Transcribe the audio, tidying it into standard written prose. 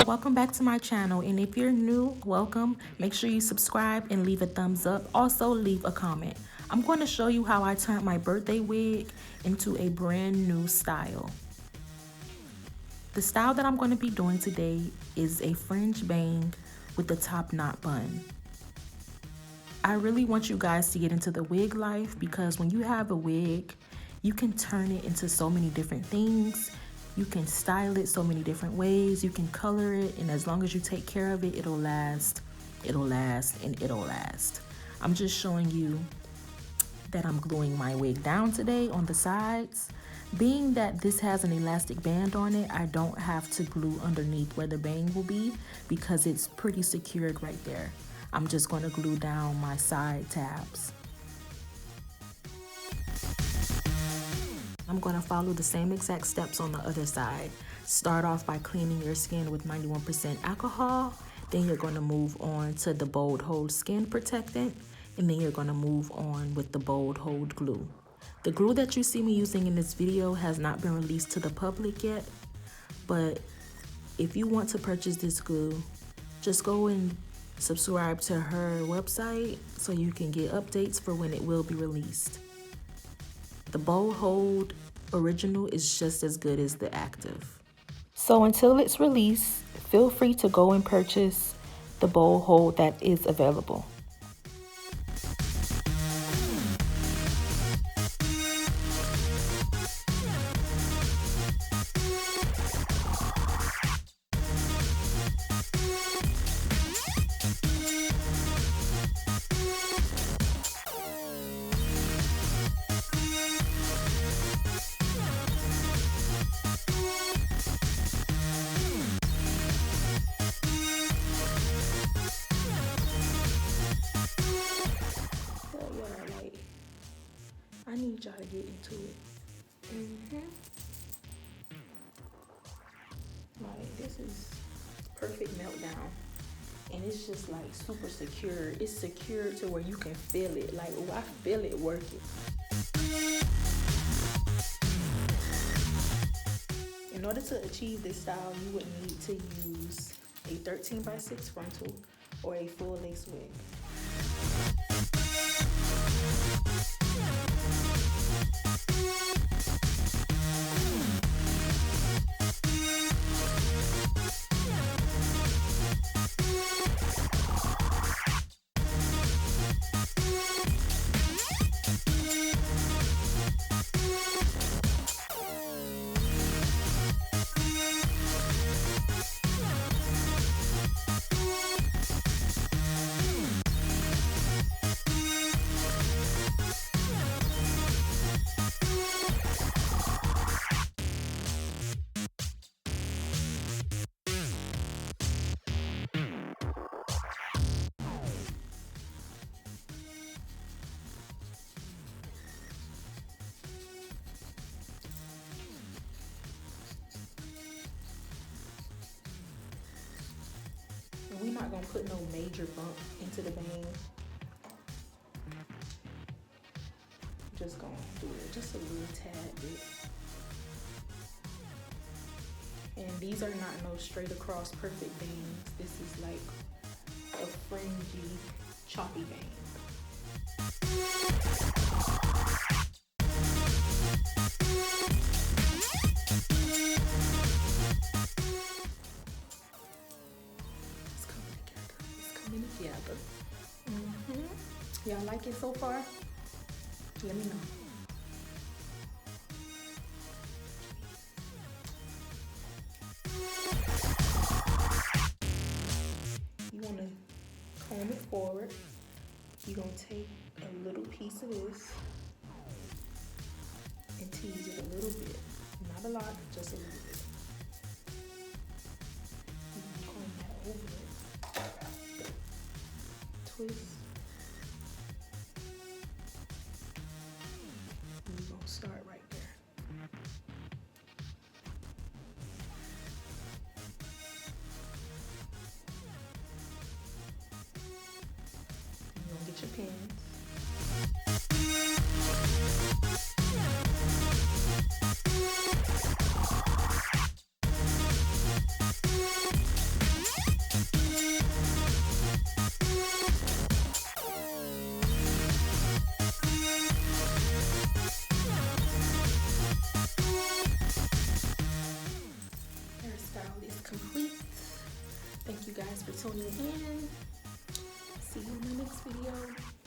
Welcome back to my channel, and if you're new, welcome. Make sure you subscribe and leave a thumbs up. Also leave a comment. I'm going to show you how I turned my birthday wig into a brand new style. The style that I'm going to be doing today is a fringe bang with the top knot bun. I really want you guys to get into the wig life, because when you have a wig, you can turn it into so many different things. You can style it so many different ways. You can color it, and as long as you take care of it, it'll last, it'll last, and it'll last. I'm just showing you that I'm gluing my wig down today on the sides. Being that this has an elastic band on it, I don't have to glue underneath where the bang will be, because it's pretty secured right there. I'm just going to glue down my side tabs. I'm going to follow the same exact steps on the other side. Start off by cleaning your skin with 91% alcohol. Then you're going to move on to the Bold Hold Skin Protectant. And then you're going to move on with the Bold Hold Glue. The glue that you see me using in this video has not been released to the public yet. But if you want to purchase this glue, just go and subscribe to her website so you can get updates for when it will be released. The Bold Hold Original is just as good as the Active. So until it's released, feel free to go and purchase the Bold Hold that is available. I need y'all to get into it. Like, this is perfect meltdown. And it's just like super secure. It's secure to where you can feel it. Like, oh, I feel it working. In order to achieve this style, you would need to use a 13x6 frontal or a full lace wig. We're not gonna put no major bump into the bang. Just gonna do it just a little tad bit. And these are not no straight across perfect bangs. This is like a fringy, choppy bang. Together. Y'all like it so far? Let me know. You want to comb it forward. You're going to take a little piece of this and tease it a little bit. Not a lot, just a little bit. You can comb that over it. Twist. And we're gonna start right there. You're gonna get your pins. Thank you guys for tuning in. See you in my next video.